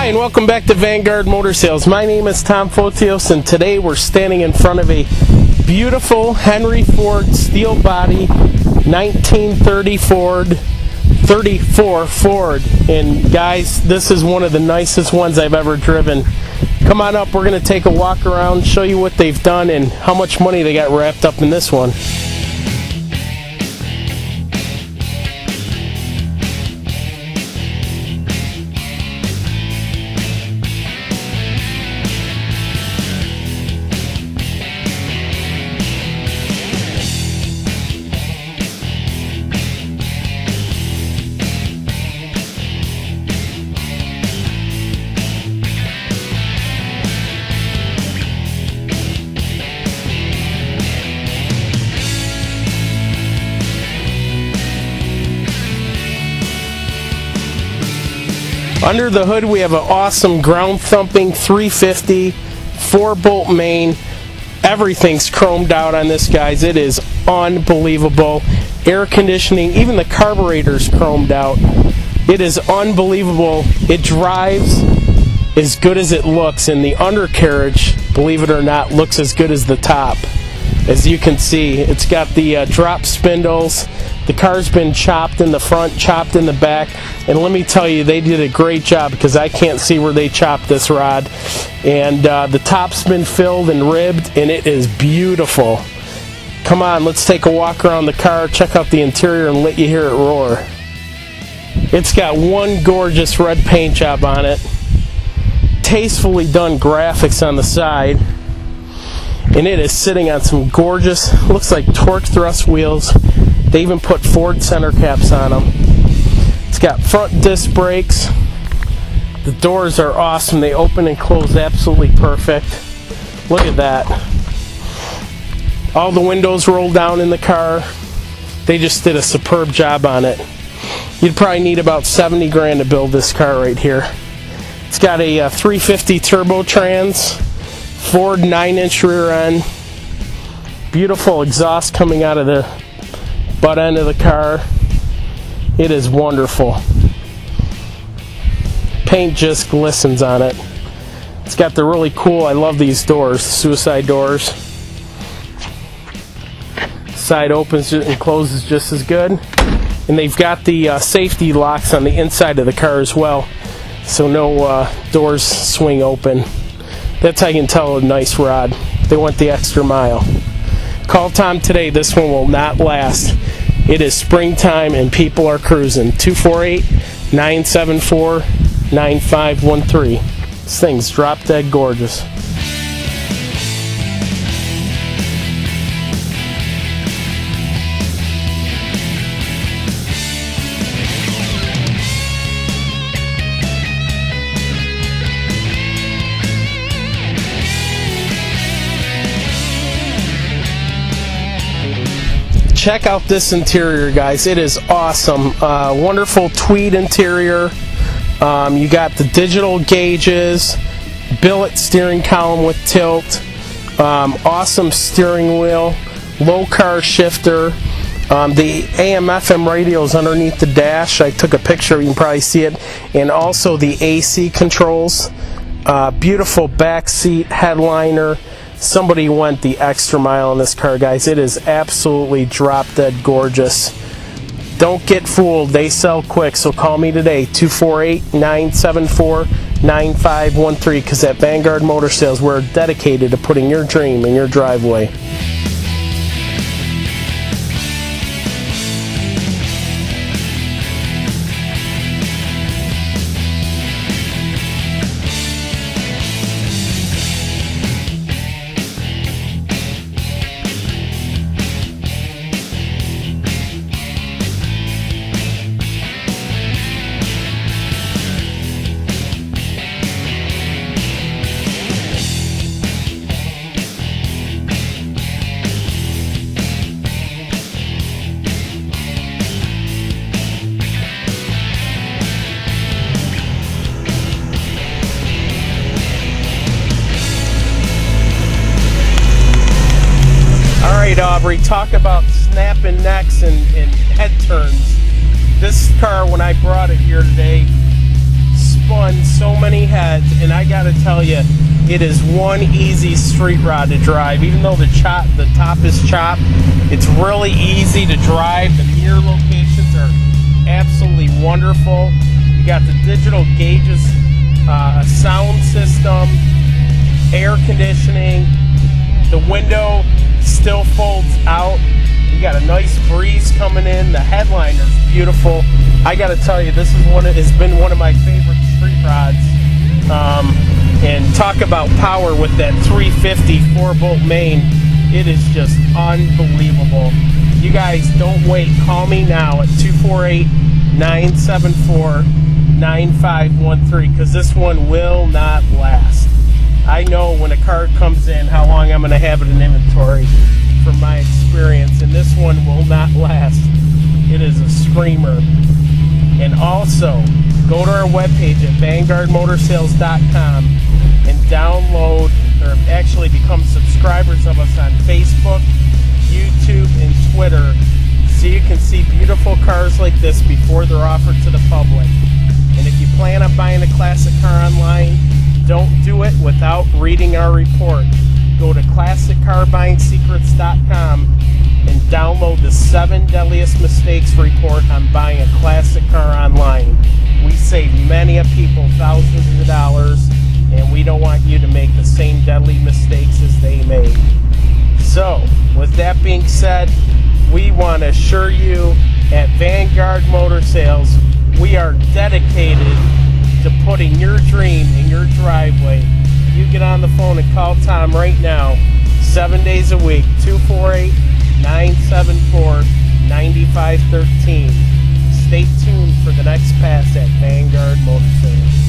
Hi, and welcome back to Vanguard Motor Sales. My name is Tom Fotios, and today we're standing in front of a beautiful Henry Ford steel body 1934 Ford. And guys, this is one of the nicest ones I've ever driven. Come on up, we're going to take a walk around, show you what they've done and how much money they got wrapped up in this one. Under the hood we have an awesome ground thumping 350 4-bolt main. Everything's chromed out on this, guys. It is unbelievable. Air conditioning, even the carburetor's chromed out. It is unbelievable. It drives as good as it looks, and the undercarriage, believe it or not, looks as good as the top. As you can see, it's got the drop spindles. The car's been chopped in the front, chopped in the back, and let me tell you, they did a great job because I can't see where they chopped this rod. And the top's been filled and ribbed, and it is beautiful. Come on, let's take a walk around the car, check out the interior, and let you hear it roar. It's got one gorgeous red paint job on it, tastefully done graphics on the side, and it is sitting on some gorgeous, looks like torque thrust wheels. They even put Ford center caps on them. It's got front disc brakes. The doors are awesome. They open and close absolutely perfect. Look at that. All the windows roll down in the car. They just did a superb job on it. You'd probably need about 70 grand to build this car right here. It's got a 350 turbo trans, Ford 9-inch rear end. Beautiful exhaust coming out of the butt end of the car. It is wonderful. Paint just glistens on it. It's got the really cool, I love these doors, suicide doors. Side opens and closes just as good. And they've got the safety locks on the inside of the car as well, so no doors swing open. That's how you can tell a nice rod. They went the extra mile. Call Tom today. This one will not last. It is springtime and people are cruising. 248-974-9513. This thing's drop dead gorgeous. Check out this interior, guys. It is awesome. Wonderful tweed interior. You got the digital gauges, billet steering column with tilt, awesome steering wheel, low car shifter. The AM/FM radios underneath the dash. I took a picture, you can probably see it. And also the AC controls. Beautiful back seat, headliner. Somebody went the extra mile in this car, guys. It is absolutely drop dead gorgeous. Don't get fooled. They sell quick, so call me today, 248-974-9513, because at Vanguard Motor Sales, we're dedicated to putting your dream in your driveway. Aubrey, talk about snapping necks and head turns. This car, when I brought it here today, spun so many heads, and I gotta tell you, it is one easy street rod to drive. Even though the top is chopped, it's really easy to drive. The mirror locations are absolutely wonderful. You got the digital gauges, a sound system, air conditioning. The window still folds out. You got a nice breeze coming in. The headliner is beautiful. I got to tell you, this is has been one of my favorite street rods. And talk about power with that 350 4-bolt main. It is just unbelievable. You guys don't wait. Call me now at 248-974-9513 because this one will not last. I know when a car comes in how long I'm going to have it in inventory from my experience, and this one will not last. It is a screamer. And also, go to our webpage at VanguardMotorsales.com and download, or actually become subscribers of us on Facebook, YouTube, and Twitter, so you can see beautiful cars like this before they're offered to the public. And if you plan on buying a classic car online, don't do it without reading our report. Go to ClassicCarBuyingSecrets.com and download the 7 Deadliest Mistakes report on buying a classic car online. We save many people thousands of dollars, and we don't want you to make the same deadly mistakes as they made. So, with that being said, we want to assure you at Vanguard Motor Sales, we are dedicated to putting your dream in your driveway. You get on the phone and call Tom right now, 7 days a week, 248-974-9513. Stay tuned for the next pass at Vanguard Motor Sales.